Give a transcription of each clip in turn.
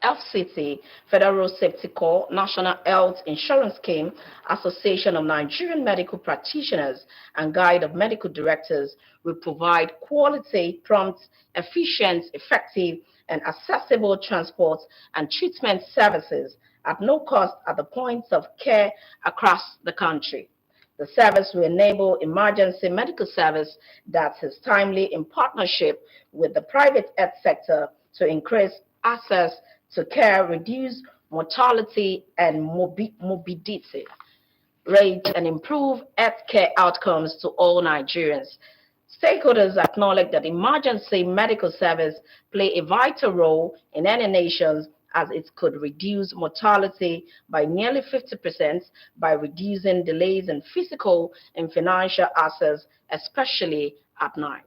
FCT, Federal Safety Corps, National Health Insurance Scheme, Association of Nigerian Medical Practitioners, and Guide of Medical Directors will provide quality, prompt, efficient, effective, and accessible transport and treatment services at no cost at the points of care across the country. The service will enable emergency medical service that is timely in partnership with the private health sector to increase access to care, reduce mortality and morbidity rate, and improve healthcare outcomes to all Nigerians. Stakeholders acknowledge that emergency medical service play a vital role in any nations as it could reduce mortality by nearly 50% by reducing delays in physical and financial access, especially at night.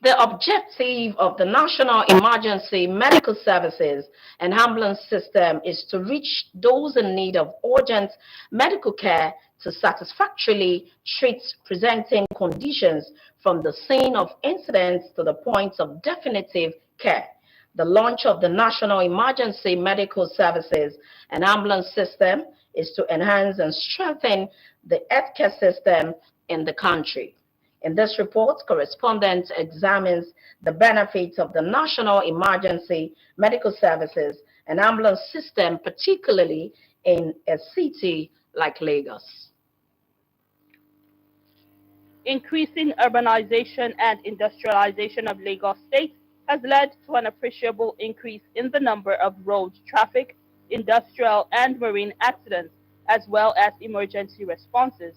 The objective of the National Emergency Medical Services and Ambulance System is to reach those in need of urgent medical care to satisfactorily treat presenting conditions from the scene of incidents to the point of definitive care. The launch of the National Emergency Medical Services and Ambulance System is to enhance and strengthen the healthcare system in the country. In this report, correspondent examines the benefits of the National Emergency Medical Services and Ambulance System, particularly in a city like Lagos. Increasing urbanization and industrialization of Lagos State has led to an appreciable increase in the number of road traffic, industrial, and marine accidents, as well as emergency responses.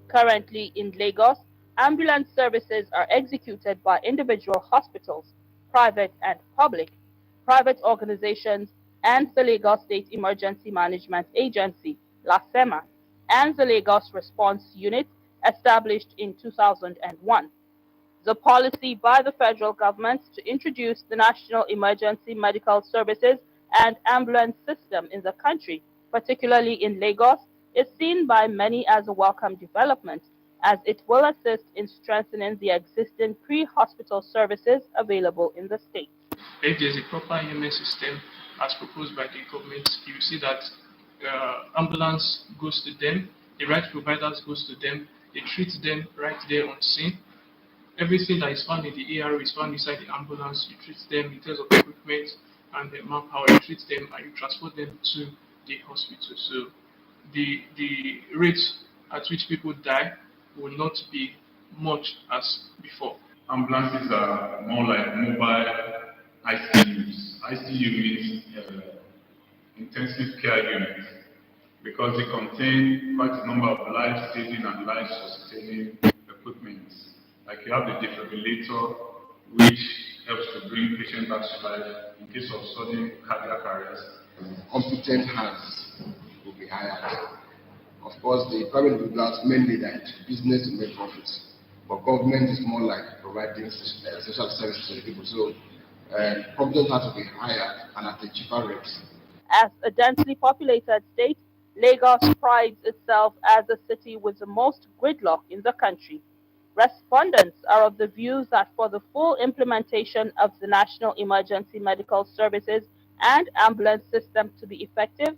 Currently in Lagos, ambulance services are executed by individual hospitals, private and public, private organizations, and the Lagos State Emergency Management Agency, LASEMA, and the Lagos Response Unit, established in 2001. The policy by the federal government to introduce the National Emergency Medical Services and Ambulance System in the country, particularly in Lagos, is seen by many as a welcome development, as it will assist in strengthening the existing pre-hospital services available in the state. If there's a proper EMS system as proposed by the government, you will see that ambulance goes to them, the right providers goes to them, they treat them right there on scene. Everything that is found in the ARO is found inside the ambulance. You treat them in terms of equipment and the manpower, you treat them and you transport them to the hospital. So the rate at which people die will not be much as before. Ambulances are more like mobile ICUs. ICU means intensive care units because they contain quite a number of life-saving and life-sustaining equipment. Like you have the defibrillator, which helps to bring patient back to life in case of sudden cardiac arrest. Competent hands will be hired. Of course, the private individuals mainly that business to make profits, but government is more like providing social services to the people. So, competent hands will be hired and at a cheaper rate. As a densely populated state, Lagos prides itself as a city with the most gridlock in the country. Respondents are of the view that for the full implementation of the National Emergency Medical Services and Ambulance System to be effective,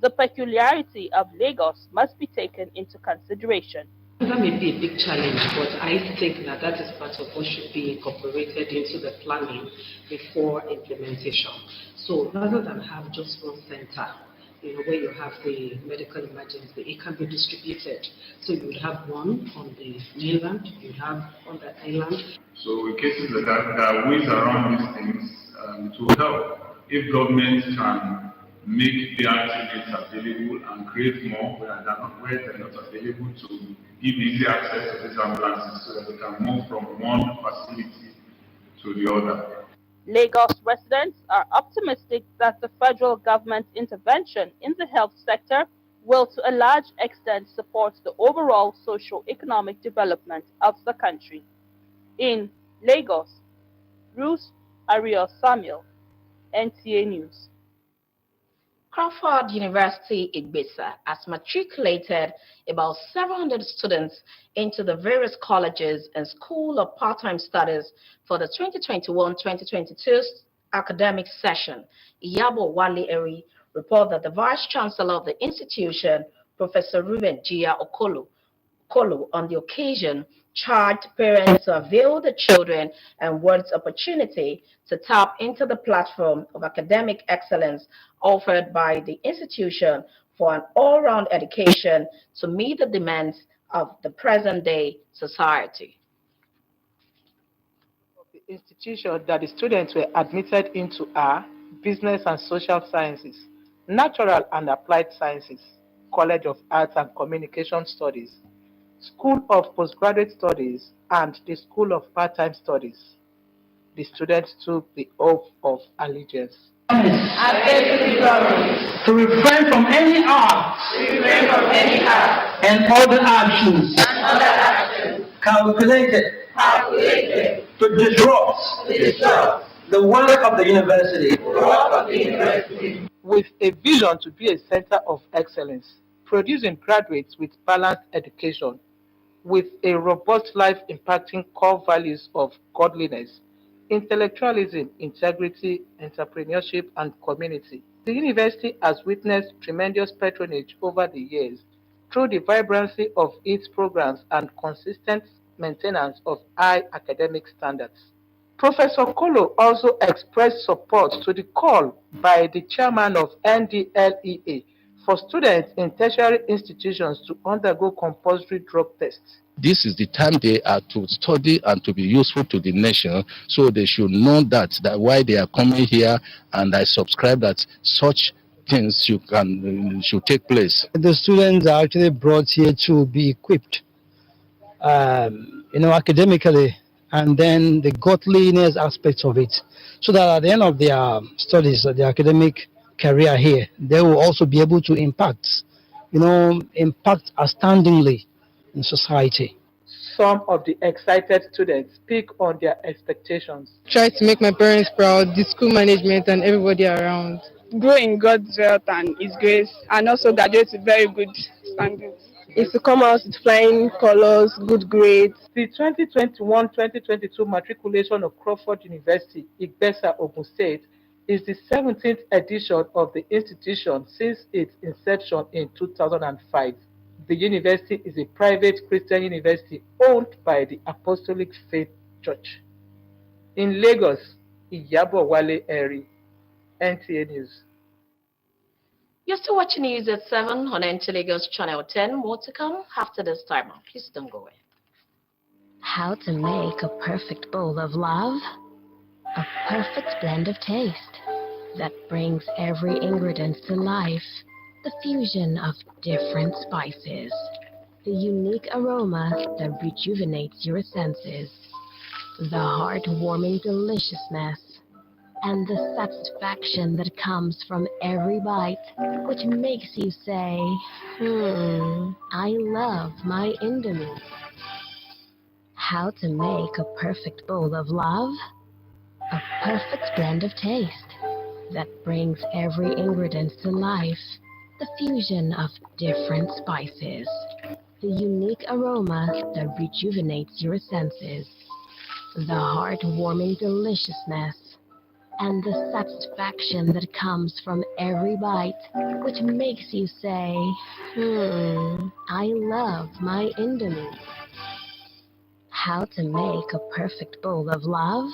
the peculiarity of Lagos must be taken into consideration. That may be a big challenge, but I think that is part of what should be incorporated into the planning before implementation. So rather than have just one center, where you have the medical emergency, it can be distributed. So you would have one on the mainland, you would have on the island. So in cases like that, there are ways around these things to help. If government can make the activities available and create more where they're not available to give easy access to these ambulances so that they can move from one facility to the other. Lagos residents are optimistic that the federal government's intervention in the health sector will to a large extent support the overall socio-economic development of the country. In Lagos, Ruth Ariel Samuel, NTA News. Crawford University Igbisa has matriculated about 700 students into the various colleges and School of Part-Time Studies for the 2021-2022 academic session. Iyabo Wale Eri reported that the Vice Chancellor of the institution, Professor Ruben Gia Kolo, on the occasion, charged parents to avail the children and world's opportunity to tap into the platform of academic excellence offered by the institution for an all-round education to meet the demands of the present-day society. The institution that the students were admitted into are Business and Social Sciences, Natural and Applied Sciences, College of Arts and Communication Studies, School of Postgraduate Studies, and the School of Part-Time Studies. The students took the oath of allegiance. To refrain from any act and other actions calculated to disrupt the work of the university. With a vision to be a center of excellence, producing graduates with balanced education, with a robust life impacting core values of godliness, intellectualism, integrity, entrepreneurship, and community. The university has witnessed tremendous patronage over the years through the vibrancy of its programs and consistent maintenance of high academic standards. Professor Kolo also expressed support to the call by the chairman of NDLEA for students in tertiary institutions to undergo compulsory drug tests. This is the time they are to study and to be useful to the nation, so they should know that why they are coming here, and I subscribe that such things should take place. The students are actually brought here to be equipped, academically, and then the godliness aspects of it, so that at the end of their studies, their academic career here, they will also be able to impact outstandingly in society. Some of the excited students speak on their expectations. Try to make my parents proud, the school management, and everybody around. Grow in God's wealth and His grace, and also graduate with very good standards. Is to come out with flying colors, good grades. The 2021-2022 matriculation of Crawford University, Igbesa, Ogun State, is the 17th edition of the institution since its inception in 2005. The university is a private Christian university owned by the Apostolic Faith Church. In Lagos, Iyabo Wale Eri, NTA News. You're still watching News at 7 on Nta Lagos Channel 10. More to come after this timer. Please don't go away. How to make a perfect bowl of love? A perfect blend of taste that brings every ingredient to life. The fusion of different spices. The unique aroma that rejuvenates your senses. The heart-warming deliciousness. And the satisfaction that comes from every bite, which makes you say, I love my Indomie. How to make a perfect bowl of love? A perfect blend of taste that brings every ingredient to life. The fusion of different spices. The unique aroma that rejuvenates your senses. The heart-warming deliciousness. And the satisfaction that comes from every bite, which makes you say, I love my Indomie. How to make a perfect bowl of love?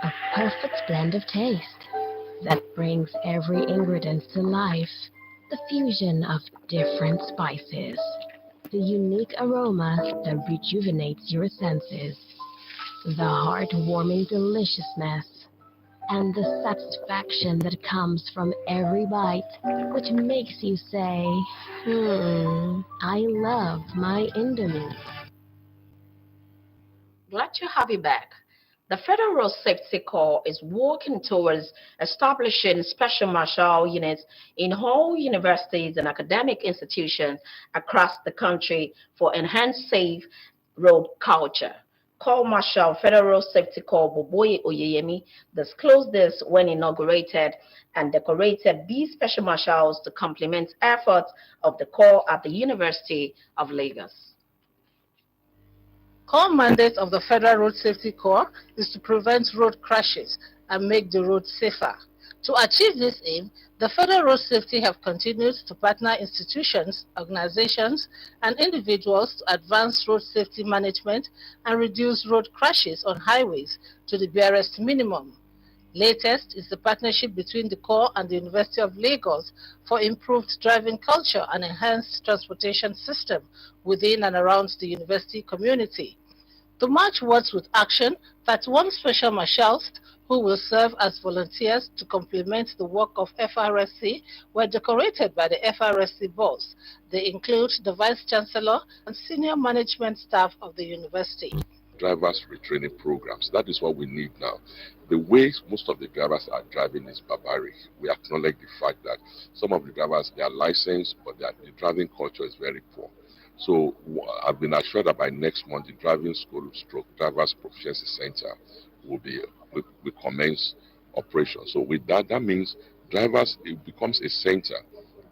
A perfect blend of taste that brings every ingredient to life. The fusion of different spices. The unique aroma that rejuvenates your senses. The heart-warming deliciousness. And the satisfaction that comes from every bite, which makes you say, I love my Indomie. Glad to have you back. The Federal Road Safety Corps is working towards establishing special marshal units in all universities and academic institutions across the country for enhanced safe road culture. Corps Marshal Federal Safety Corps Boboye Oyeyemi disclosed this when inaugurated and decorated B Special Marshals to complement efforts of the Corps at the University of Lagos. Core mandate of the Federal Road Safety Corps is to prevent road crashes and make the road safer. To achieve this aim, the Federal Road Safety have continued to partner institutions, organizations, and individuals to advance road safety management and reduce road crashes on highways to the barest minimum. Latest is the partnership between the Corps and the University of Lagos for improved driving culture and enhanced transportation system within and around the university community. To match words with action, 31 special marshals who will serve as volunteers to complement the work of FRSC were decorated by the FRSC boss. They include the Vice Chancellor and senior management staff of the university. Drivers retraining programs. That is what we need now. The way most of the drivers are driving is barbaric. We acknowledge the fact that some of the drivers, they are licensed, but the driving culture is very poor. So I've been assured that by next month, the driving school stroke drivers proficiency center will commence operation. So with that, that means drivers, it becomes a center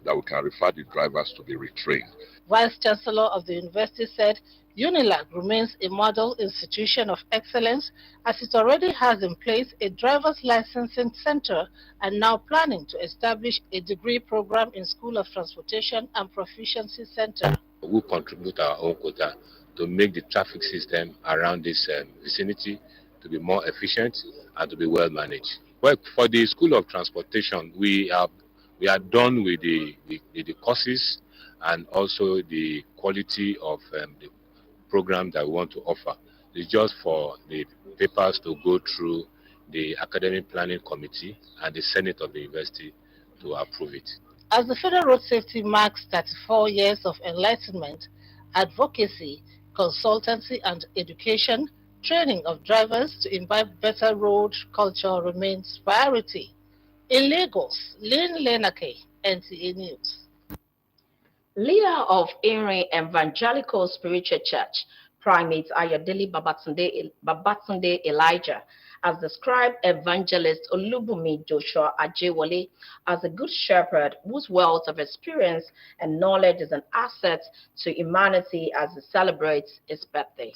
that we can refer the drivers to be retrained. Vice Chancellor of the university said UNILAG remains a model institution of excellence as it already has in place a driver's licensing center and now planning to establish a degree program in School of Transportation and Proficiency Center. We contribute our own quota to make the traffic system around this vicinity to be more efficient and to be well managed. Well, for the School of Transportation, we are done with the courses and also the quality of the program that we want to offer. It's just for the papers to go through the Academic Planning Committee and the Senate of the university to approve it. As the Federal Road Safety marks 34 years of enlightenment, advocacy, consultancy and education, training of drivers to imbibe better road culture remains priority. In Lagos, Lynn Lenake, NTA News. Leader of Inri Evangelical Spiritual Church, Primate Ayodele Babatunde Elijah, has described evangelist Olubunmi Joshua Ajewole as a good shepherd whose wealth of experience and knowledge is an asset to humanity as he celebrates his birthday.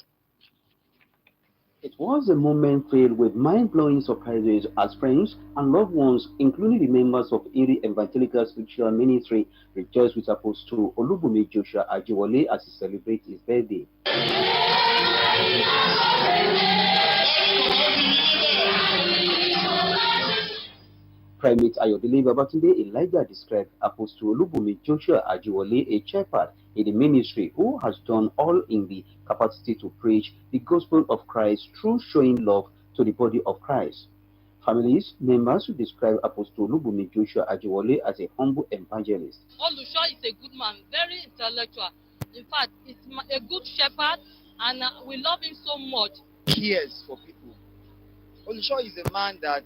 It was a moment filled with mind-blowing surprises as friends and loved ones, including the members of Inri Evangelical Spiritual Ministry, rejoiced with Apostle Olubunmi Joshua Ajewole as he celebrates his birthday. Primate Ayodele Babatunde Elijah described Apostle Olubunmi Joshua Ajewole, a shepherd in the ministry who has done all in the capacity to preach the gospel of Christ through showing love to the body of Christ. Families, members who describe Apostle Olubunmi Joshua Ajewole as a humble evangelist. Olusho is a good man, very intellectual. In fact, he's a good shepherd, and we love him so much. He cares for people. Olusho is a man that,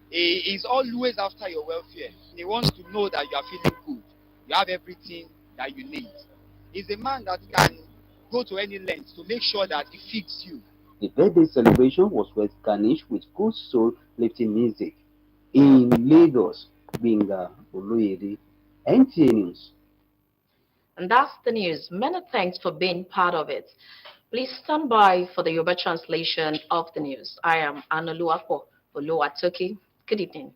he is always after your welfare. He wants to know that you are feeling good. You have everything that you need. He's a man that can go to any length to make sure that he feeds you. The birthday celebration was well garnished with good soul-lifting music. In Lagos, Binga Oloyede, NTA News. And that's the news. Many thanks for being part of it. Please stand by for the Yoruba translation of the news. I am Anoluwapo Oluwatoki. Good evening.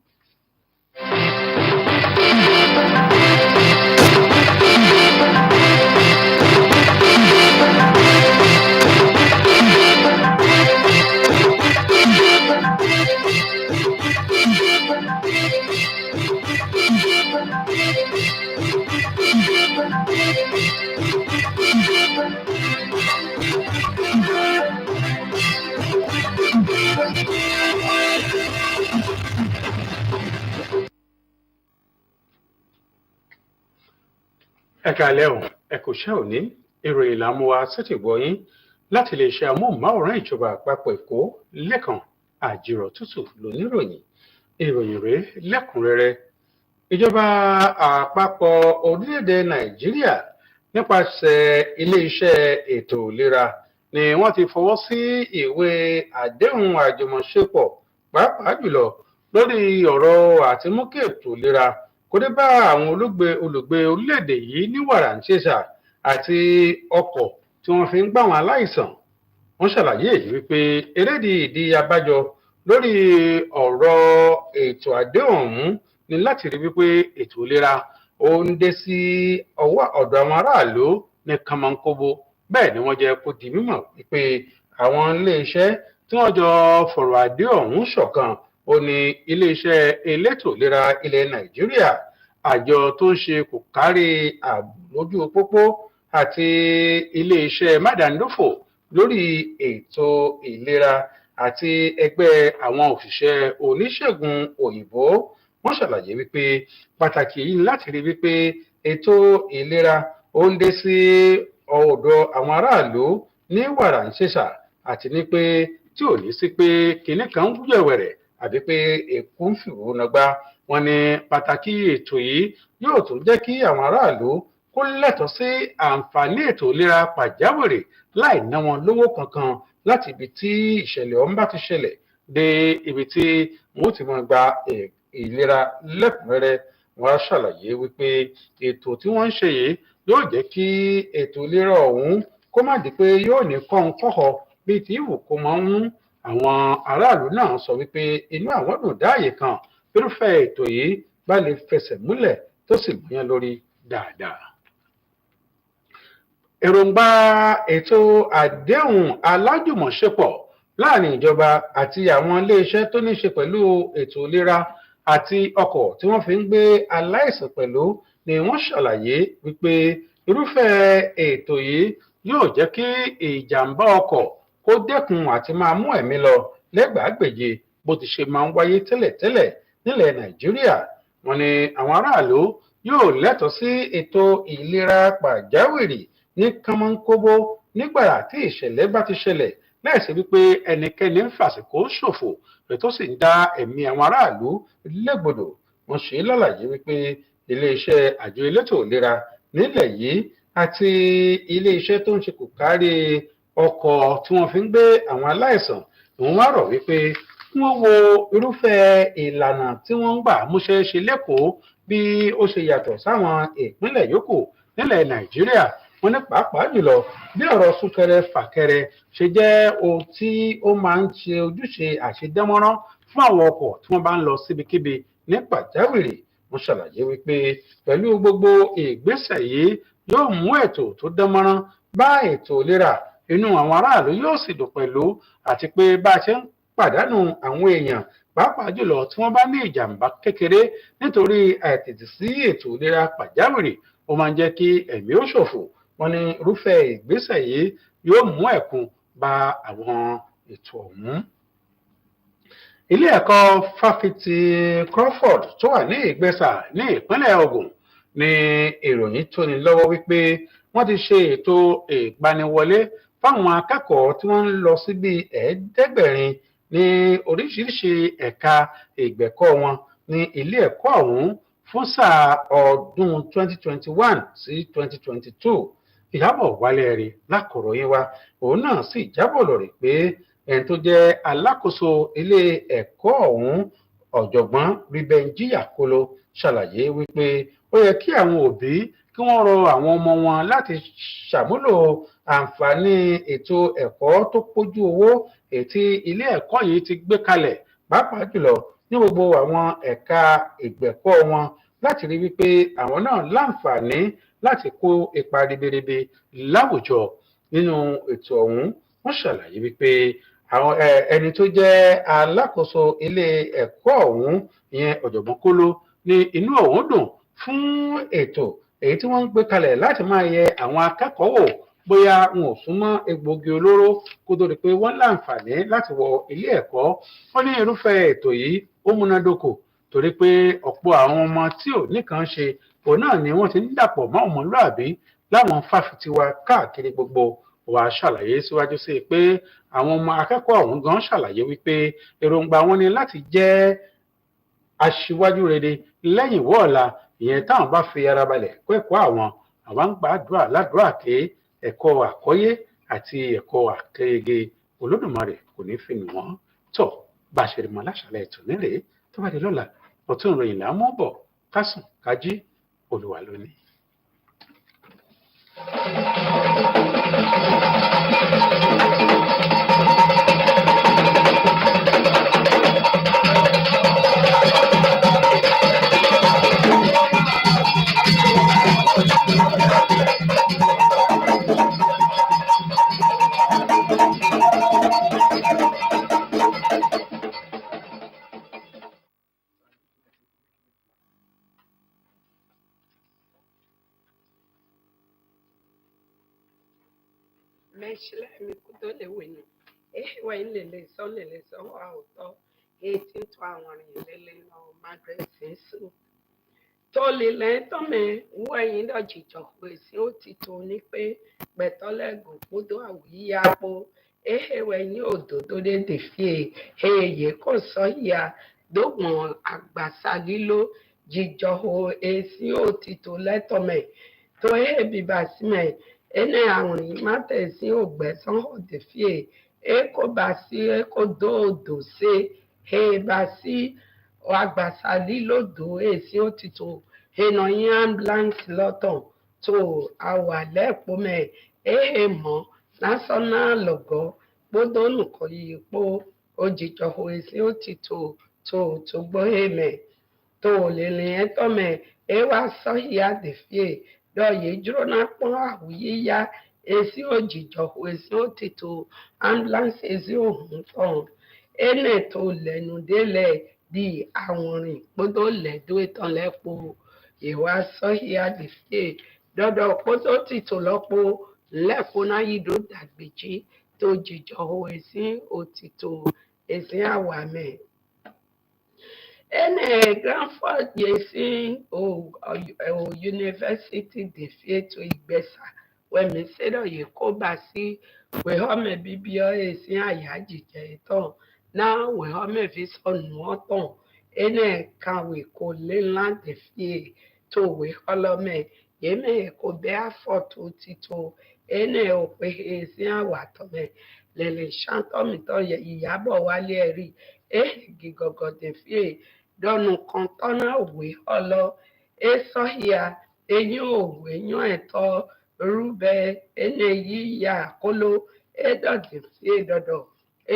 Ẹ káalẹ́ o, ẹ kú iṣẹ́ òní, ìròyìn là ń mú wá sétígbọ́ yín láti lè ṣe amóhùnmáwòrán ìjọba àpapọ̀ Èkó Lẹ́kan Àjìrọ̀tútù lóníròyìn. Ìròyìn rèé lẹ́kùnrẹ́rẹ́. Ìjọba àpapọ̀ orílẹ̀-èdè Nàìjíríà nípasẹ̀ ilé-iṣẹ́ ètò ìlera ni wọ́n ti fọwọ́ sí ìwé àdéhùn àjùmọ̀ṣepọ̀ pàápàá jùlọ lórí ọ̀rọ̀ àtimú kí ètò ìlera kó dé bá àwọn olùgbé orílẹ̀-èdè yìí ní wàràǹṣeṣà àti ọkọ̀ tí wọ́n fi ń gbà wọn aláìsàn. Wọ́n ṣàlàyé èyí wípé erédìí ìdí abájọ lórí ọ̀rọ̀ ètò àdéhùn ọ̀hún ni láti rí wípé ètò ìlera ó ń dé sí ọwọ́ ọ̀dọ̀ àwọn aráàlú ní kànmọ́nkóbó. Bẹ́ẹ̀ ni wọ́n jẹ́ kó di mímọ̀ wípé àwọn iléeṣẹ́ tí wọ́n jọ fọ̀rọ̀ àdéhùn ọ̀hún ṣọ̀kan ó ní iléeṣẹ́ elétò ìlera ilẹ̀ Nàìjíríà, àjọ tó ń ṣe kò kárí ààbò lójú pópó àti iléeṣẹ́ mádàndófò lórí ètò ìlera àti ẹgbẹ́ àwọn òṣìṣẹ́ oníṣègùn òyìnbó. Wọ́n ṣàlàyé wípé pàtàkì yìí láti rí wípé ètò ìlera ó ń dé sí ọ̀dọ̀ àwọn aráàlú ní wàràǹṣeṣà àti ní pé tí ò ní sí pé kinní kan ń wúyẹ̀wẹ̀rẹ̀ àbí pé èkó ń fìwò nàgbà. Wọ́n ní pàtàkì ètò yìí yóò tún jẹ́ kí àwọn aráàlú kó lẹ́tọ̀ọ́ sí àǹfààní ètò ìlera pàjáwìrì láì ná wọn lówó kankan láti ibi tí ìṣẹ̀lẹ̀ ọ̀hún bá ti ṣẹlẹ̀ dé ibi tí wọ́n ti máa gba ìlera lẹ́kùnrẹ́rẹ́. Wọ́n á ṣàlàyé wípé ètò tí wọ́n ń ṣe yìí yóò jẹ́ kí ètò ìlera ọ̀hún kó má di pé yóò ní kọ́ńkọ́họ bíi tí ìwò kó máa ń mú. Àwọn aráàlú náà sọ wípé inú àwọn dùn dáàyè kan irúfẹ́ ètò yìí bá lè fẹsẹ̀ múlẹ̀ tó sì múyán lórí dáadáa. Èròǹgbà ètò àdéhùn alájùmọ̀ṣepọ̀ láàrin ìjọba àti àwọn iléeṣẹ́ tó ní ṣe pẹ̀lú ètò ìlera àti ọkọ̀ tí wọ́n fi ń gbé aláìsàn pẹ̀lú ni wọ́n ṣàlàyé wípé irúfẹ́ ètò yìí yóò jẹ́ kí ìjàmbá ọkọ̀ kó dẹ́kun àti máa mú ẹ̀mí lọ lẹ́gbàágbèje bó ti ṣe máa ń wáyé tẹ́lẹ̀tẹ́lẹ̀ nílẹ̀ Nàìjíríà. Wọ́n ní àwọn aráàlú yóò lẹ́tọ̀ọ́ sí ètò ìlera pàjáwìrì ní kánmọ́nkóbó nígbà tí ìṣẹ̀lẹ̀ bá ti ṣẹlẹ̀ láìsí wípé ẹnikẹ́ni ń fàsìkò ṣòfò rẹ̀ tó sì ń dá ẹ̀mí àwọn aráàlú légbodò. Wọ́n ṣe lálàyé wípé iléeṣẹ́ àjọ elétò ìlera nílẹ̀ yìí àti iléeṣẹ́ tó ń ṣe kò kárí ọkọ̀ tí wọ́n fi ń gbé àwọn aláìsàn wọ́n wá rọ̀ wípé wọ́n wo irúfẹ́ ìlànà tí wọ́n ń gbà múṣẹ́ ṣe lẹ́kọ̀ọ́ bí ó ṣe yàtọ̀ sáwọn ìpínlẹ̀ yòókù nílẹ̀ Nàìjíríà. Wọ́n ní pàápàá jùlọ bí ọ̀rọ̀ súnkẹrẹ fàkẹrẹ ṣe jẹ́ ohun tí ó máa ń ṣe ojúṣe àṣedánmọ́rán fún àwọn ọkọ̀ tí wọ́n bá ń lọ síbikíbi ní pàjáwìrì. Wọ́n ṣàlàyé wípé pẹ̀lú gbogbo ìgbésẹ̀ yìí yóò mú ètò tó dánmọ́rán bá ètò ìlera, inú àwọn aráàlú yóò sì dùn pẹ̀lú, àti pé bá a ṣe ń pàdánù àwọn èèyàn pàápàá jùlọ tí wọ́n bá ní ìjàmbá kékeré nítorí àìtètè sí ètò ìlera pàjáwìrì ó máa ń jẹ́ kí ẹ̀mí ó ṣòfò. Wọ́n ní irúfẹ́ ìgbésẹ̀ yìí yóò mú ẹ̀kún bá àwọn ètò ọ̀hún. Ilé ẹ̀kọ́ fáfitì Crawford tó wà ní Ìgbẹ́sà ní ìpínlẹ̀ Ògùn ní ìròyìn tóni lọ́wọ́ wípé wọ́n ti ṣe ètò ìgbaniwọlé fáwọn akẹ́kọ̀ọ́ tí wọ́n ń lọ sí bíi 700 ní oríṣiríṣi ẹ̀ka ìgbẹ̀kọ́ wọn ní ilé ẹ̀kọ́ ọ̀hún fún sáà ọdún 2021 sí 2022. Ìyábọ̀ Wálé ẹ̀rí lákọ̀ròyìn wa òun náà sì jábọ̀ lọ́rẹ̀ pé ẹni tó jẹ́ alákòóso ilé ẹ̀kọ́ ọ̀hún ọ̀jọ̀gbọ́n Rìbẹ́njí Àkóló ṣàlàyé wípé ó yẹ kí àwọn òbí kí wọ́n rọ àwọn ọmọ wọn láti ṣàmúlò àǹfààní ètò ẹ̀kọ́ tó pójú owó ètí ilé ẹ̀kọ́ yìí ti gbé kalẹ̀ pàápàá jùlọ ní gbogbo àwọn ẹ̀ka ìgbẹ̀kọ́ wọn láti rí wípé àwọn náà láǹfààní láti kó ipa ribiribi láwùjọ nínú ètò ọ̀hún. Wọ́n ṣàlàyé wípé àwọn ẹni tó jẹ́ alákòóso ilé ẹ̀kọ́ ọ̀hún ìyẹn ọ̀jọ̀gbọ́n Kóló ní inú ọ̀hún dùn fún ètò èyí tí wọ́n ń gbé kalẹ̀ láti máa yẹ àwọn akẹ́kọ̀ọ́ wò bóyá wọn ò súnmọ́ egbògi olóró kó tó di pé wọ́n láǹfààní láti wọ ilé ẹ̀kọ́. Wọ́n ní irúfẹ́ ètò yìí ó múnádóko torí pé ọ̀pọ̀ àwọn ọmọ tí ò nìkan ṣe òun náà ni wọ́n ti ń dàpọ̀ mọ́ ọmọlúàbí láwọn fáfitì wa káàkiri gbogbo. Wàá ṣàlàyé síwájú sí i pé àwọn ọmọ akẹ́kọ̀ọ́ ọ̀hún gan ṣàlàyé wípé èròǹgbà wọn ni láti jẹ́ aṣíwájú rere lẹ́yìn wọ́ọ̀la ìyẹn táwọn bá fi ara balẹ̀ kọ́ ẹ̀kọ́ àwọn ń gbàdúrà ládùúrà pé ẹ̀kọ́ àkọ́yé àti ẹ̀kọ́ àkẹ́yẹgẹ Olódùmarè kò ní fi nù wọ́n tọ̀ bá a ṣe rí mọ́ láṣàlẹ̀ ètò nílé tó bá di lọ́la ọ̀tún ìròyìn là ń mú bọ̀ kásùn kájí Olúwa lónìí. Meshla mi kudole wenu. Wa ilele son wa oto. 18 to àwọn ilele no madress su. To lele to me wa yin do jijo pe si o ti to ni pe petolego podo awiya po. We ni ododo de defie. Ye ko so ya dogbon agbasagilo jijo ho esi o ti to leto me. To bibasime ene àwọn mátẹ̀sí ògbẹ́sán òdèfíè eko basi eko dòdò se he basi agbasali lodo esi otito ena yin ambulance lọ́tọ̀ to awalẹ pome ehe mọ national logo gbọdọ nùkọ yìí po ojijọ esi otito to gbọ eme to lele etome ewa sọhịa defie dọye jụrụ na akpọ ahụ ya esi ojijọ esi otito ambulance ezi ohun tọn ene to lẹnu délẹ di àwòrán kpọdọ lẹdọ ìtàn lẹpọ ìwà sọhịa defie dọdọ kpọdọ tito lọpọ lẹpọ náà yìí dàgbèjì tó jijọ esi otito esi awamẹ. Ene Granford yesi o university de fieto igbesa we mi sedo ye ko ba si we ho me bibio esi aya jije ton na we ho me vi so nu ton ene kan we ko le land de fie to we holo me ye me ko be afoto tito ene o pe esi awa to me lele shanto mi to ye iyabo wale eri gigogo de fie dọnù kan tọ́nà òwe ọlọ esọhịa enyo òwe enyo ẹtọ rúbẹ ene yíya kóló edọdìsí edọdọ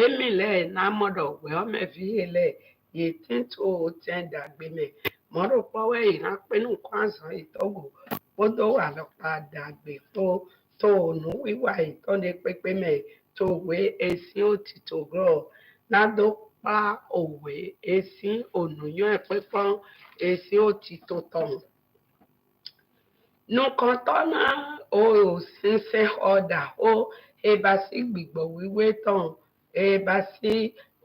emilẹ námọdọ wẹ ọmẹfìhẹlẹ yètìntò tẹndàgbẹmẹ mọdọpọwẹ ìrápẹnu kwazọ ìtọgò kódó wà lọpa dàgbẹ tó ònú wíwà ìtọ́ni pépémẹ tó wé esi òtítọ́ grọ nádó pa òwe esi ònùyàn ẹ̀pẹ́pọ́n esi òtítọ́ tọ̀hún. Nùkan tọ́nà òsínṣẹ́ ọ̀dà ó ebasi gbìgbọ̀ wíwé tán ebasi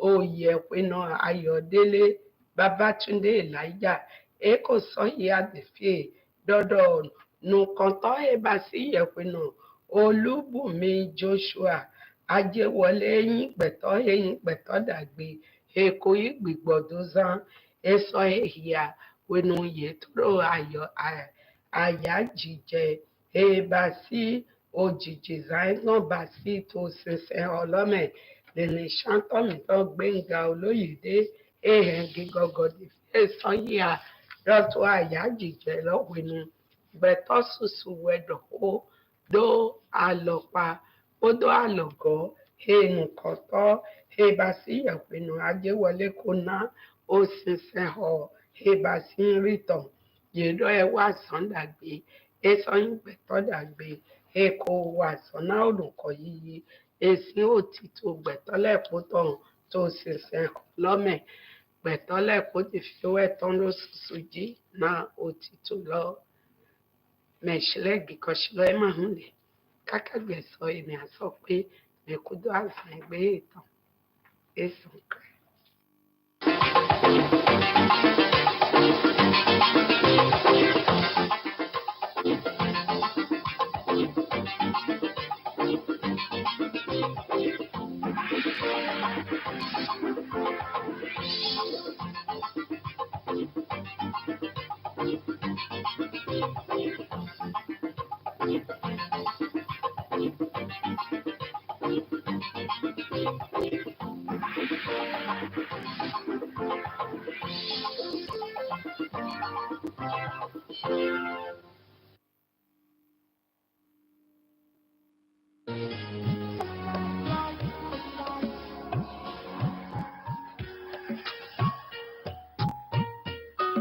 oyè ẹ̀pẹ́nà Ayọ̀délé Babátúndé Elijah èkó sọ́yì àdèfé dọ́dọ̀ nùkan tọ́ ebasi ẹ̀pẹ́nà Olúbùnmi Joshua Ajéwọlé eyín gbẹ̀tọ́ dàgbé èkó ìgbìgbọ̀dọ̀zán èso èhìá wẹnu yètúrò àyájíjẹ èbàsí òjijì záìgàn bàsí tó ṣẹṣẹ ọlọ́mẹ lèlè ṣàǹtọ̀mìtàn Gbẹ́ngà Olóyèdé èhẹn gígọ́gọ́dì fẹ́sán yíà dọ́tọ̀ àyájíjẹ lọ́wẹ́nu gbẹ̀tọ́ ṣùṣù wẹ̀dọ̀ ó dó àlọ́pa ó dó àlọ́gọ́ henu kọtọ hebasi yapinu Ajéwọlé kona osise họ hebasi nritan yedo ewa sandagbe esoyin gbẹtọ dagbe eko wa sọnà olùkọ yìí esi òtítọ gbẹtọlẹpọtọ tó sise họ lọmẹ gbẹtọlẹpọ ti fi wẹtọn ló susu jí na òtítọ lọ mẹsìlẹgì kọsílọ ẹ máa ń lè kákàgbẹ sọ èmi àsọ pé mẹkúdú àìsàn ẹgbẹ ìtàn èsùn kan.